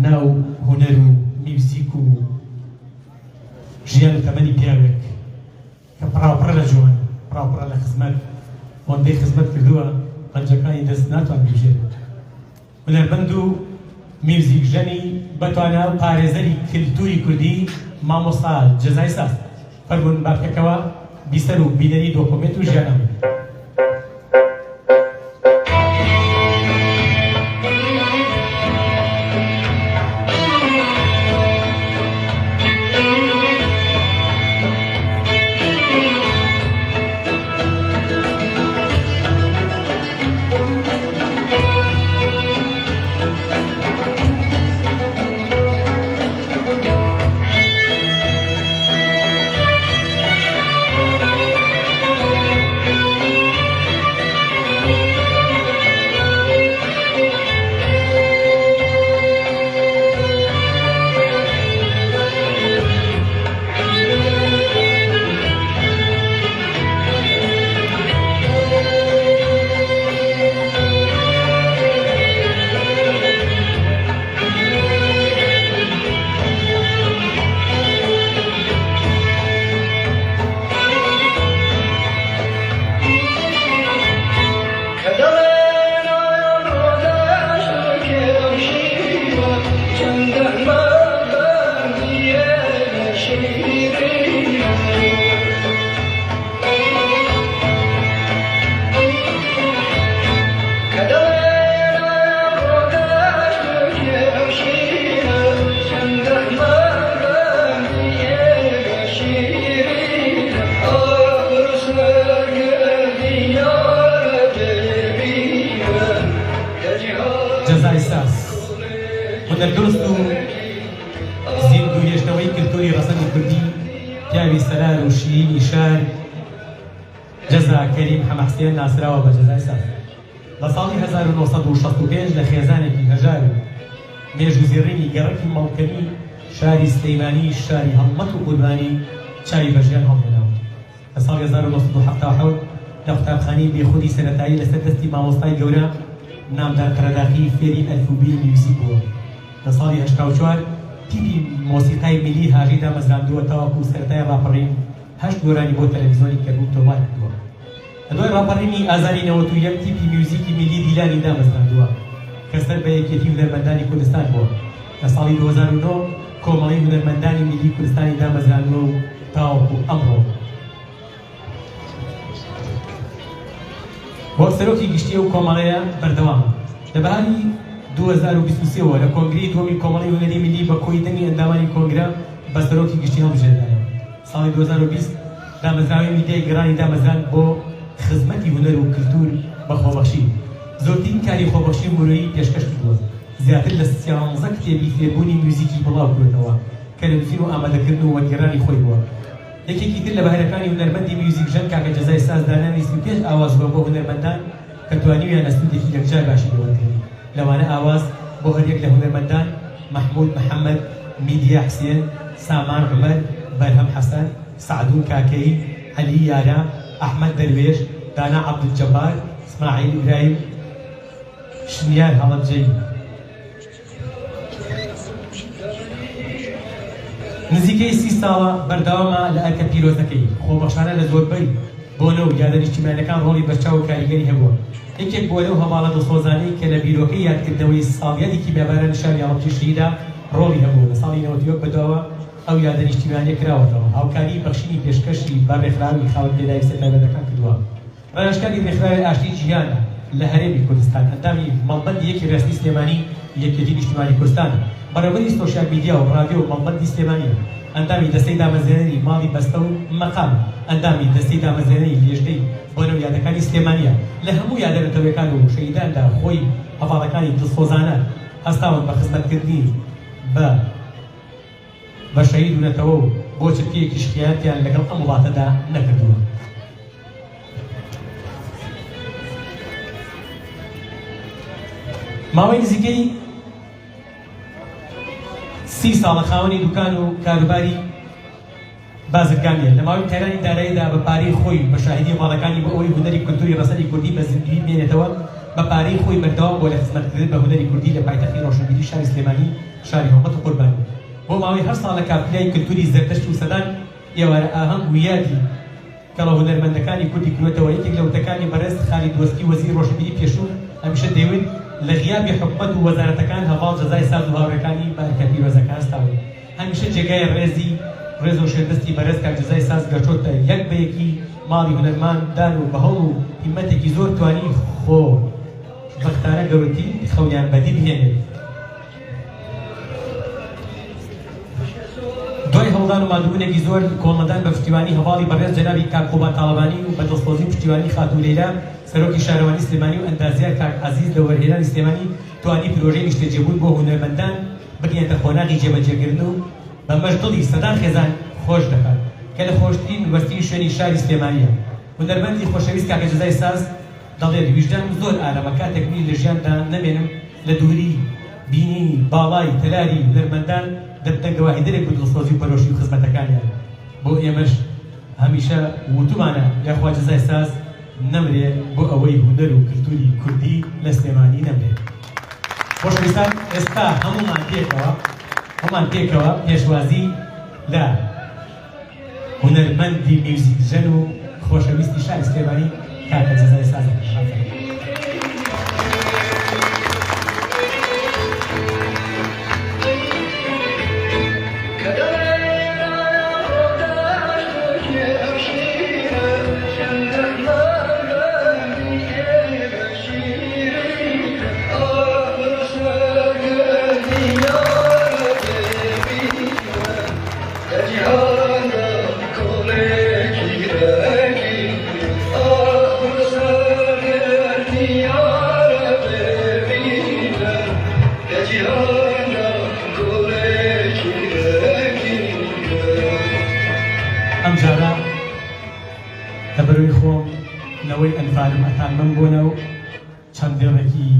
ناو هونەر و میوزیک و ژیان و تەمەنی پیاوێک کە پڕاوپڕە لە جوان پڕاوپڕە لە خزمەت ئەوەندەی خزمەت کردووە قەنجەکانی دەست ناتوان بژێت هونەرمەند و میوزیک ژەنی بەتوانە و پارێزەری کلتوری کوردی مامۆستا جەزای ساز فەرموون بابکەکەوە بیسەر و بینەری دۆکۆمێنت و ژیانەوە جەزای ساز هونەردرست و زیندوو هێشتنەوەی کلتوری ڕەسەنی کوردی پیاوی سەرار و شیرینی شار جەزا کەریم حەمەحسێن ناسراوە بە جەزای ساز لە ساڵی 1965 لە خێزانێکی هەژار و مێژ و زێڕینی گەڕەکی مەڵکەمی شاری سلەیمانی شاری هەڵمەت و قوربانی چاوی بەژیان هەڵهێناوە لە ساڵی 1970 لە قوتابخانەی بێخودی سەرەتایی لەسەر دەستی مامۆستای گەورە نامدار قەرەداخی فێری ئەلفوبی میوزیک بووە لە ساڵی 84 تیپی مۆسیقای میلی هاژی دامەزراندووە تاواکو سەرەتای ڕاپەڕین 8 گۆرانی بۆ تەلەڤیزۆنی کردبوو تۆمار کردووە لە دوای ڕاپەڕینی ئازاری 91 تیپی میوزیکی میلی دیلانی دامەزراندووە کە سەر بە یەکێتی هونەرمەندانی کوردستان بووە لە ساڵی 2009 کۆمەڵی هونەرمەندانی میلی کوردستانی دامەزراندووە و تاواکو ئەمڕۆ وەک سەرۆکی گشتی و کۆمەڵەیە بەردەوامە لە بەهاری 2023 لە کۆنگرەی دووەمی کۆمەڵی هونەری میلی بە کۆی دەنگی ئەندامانی کۆنگرە بە سەرۆکی گشتی هەڵبژێردرایەوە ساڵی 2020 دامەزراوی میدیای گەڕانی دامەزران بۆ خزمەتی هونەر و کلتور بە خۆبەخشی زۆرترین کاری خۆبەخشی مرۆیی پێشکەش کردووە زیاتر لە 13 کتێبی فێربوونی میوزیکی بڵاو کردەوە کە نووسین و ئامادەکردن و وەرگێڕانی خۆی بووە یەکێکی تر لە بەهرەکانی هونەرمەندی میوزیک ژەن کاکە جەزای ساز دانانویستی پێش ئاواز بووە بۆ هونەرمەندان کە توانیویان ئەستودێکی یەکجار باشی بەوەرگێڕی لەوانە ئاواز بۆ هەریەک لە هونەرمەندان محمود محەممەد میدیا حسێن سامان عومەر بەرهەم حەسەن سعدون کاکەی عەلی یارا ئەحمەد دەروێش دانا عەبدولجەبار اسماعیل ئیبراهیم شنیار هەڵەبجەی نزیکەی 30 ساڵە بەردەوامە لە ئەرکە پیرۆزەکەی خۆبەخشانە لە زۆربەی بۆنە و یادە نیشتیمانیەکان ڕۆڵی بەرچاو و کاریگەری هەبووە یەکێک بۆ لەو هەواڵە دڵسۆزانەی کە لە بیرۆکەی یادکردنەوەی ساڵیادێکی بێبارە نیشانی هەڵبجێشیدا ڕۆڵی هەبوو لە ساڵی 91 بەدەوە ئەو یادە نیشتیمانیە کراوەتەوە هاوکاری بەخشینی پێشکەشی بە ڕێکخراوی خاوەن لێداری سەرتایبەتەکان کردووە ڕێژەکانی ڕێکخراوی ئاشتی جیهانە لە هەرێمی کوردستان ئەندامی مەڵبەندی یەکی ڕێستی سلێمانی یەکێتی نیشتیمانی کوردستانە بەڕێوەبەری سۆشیال میدیا و ڕادیۆ و مەڵبەندی سلێمانیە ئەندامی دەستەی دامەزرێنەری ماڵی بەستە و مەقام ئەندامی دەستەی دامەزرێنەری لێژدەی بۆ نەو یادەکانی سلێمانیە لە هەموو یادەنەتەوەیەکان و شەهیداندا خۆی هەواڵەکانی دڵسۆزانە هەستاون بە خزمەتکردنی بە شەهید بوونەتەوە و بۆ چرکەیەکیش خیانەتیان لەگەڵ ئەم وڵاتەدا نەکردووە ماوەی نزیکەی 30 ساڵە خاوەنی دوکان و کاروباری بازرگانیە لە ماوەی تەیرانی داراییدا بە پارەی خۆی بە شاهیدی ماڵەکانی بۆ ئەوەی هونەری کلتوری ڕەسەنی کوردی بە زیندوی بمێنێتەوە بە پارەی خۆی بەردەوام بۆ لە خزمەتکردن بە هونەری کوردی لە پایتەختی ڕۆشنبیری شاری سلێمانی شاری هەڵمەت و قوربان بۆ ماوەی 8 ساڵ لە کاپیلای کلتوری زەردەشت و سەدان ئێوارە ئاهەنگ و یادی کەڵە هونەرمەندەکانی کوردی کردوێتەوە یەکێک لە وتەکانی بەڕێز خالید دۆستی وەزیری ڕۆشنبیری پێشوو هەمیشە دەیوت لە غیابی حکومەت و وەزارەتەکان هەواڵ جەزای ساز و هاوڕێکانی بارکە پیرۆزەکە هەستاوە هەمیشە جێگای ڕێز و شێردەستی بەرز کار جەزای ساز گەچۆتە یەک بەیەکی ماڵی هونەرمان دان و بەهەڵ و هیمەتێکی زۆر توانی خۆ بەختارە گەورەتی خەونیان بەدی بهێنێت دوای هەوڵدان و مادوونێکی زۆر کۆڵمەدان بە پشتیوانی هەواڵی بەڕێز جەنابی کاک قوبا تاڵەبانی و بە دەستپۆزی پشتیوانی خاتوو لەیلا سەرۆکی شارەوانی سلێمانی و ئەندازیار کاک عەزیز لە وەرهێنانی سلێمانی توانی پرۆژەی نیشتەجێبوون بۆ هونەرمەندان بگەێنە خۆناغی جێبەجێکردن و بەمەش دڵی سەدان خێزان خۆش دەکات کە لە خۆشترین وەستی شوێنی شاری سلێمانیە هونەرمەندی خۆشەویست کاکە جەزای ساز دەڵێت ویژدانم زۆر ئارامە کاتێک منی لە ژیاندا نەمێنم لە دووری بینی باڵای تەلاری هونەرمەندان دەبتەنگەواهی دەرێک و دڵسۆزی و پەرۆشی و خزمەتەکانیان بۆ ئێمەش هەمیشە وتومانە یاخوا جەزای ساز نەمرێ بۆ ئەوەی هونەر و کلتوری کوردی لە سلێمانی نەمرێت خۆشەویستان ئێستا هەمومان پێکەوە پێشوازی لە هونەرمەندی میوزیکژەن و خۆشەویستی شاری سلێمانی کاکە جەزای ساز ئەمجارە لەبەرەوەی خۆم لەوەی ئەنفالم ئەتان من بوونە و چەند دێڕێکی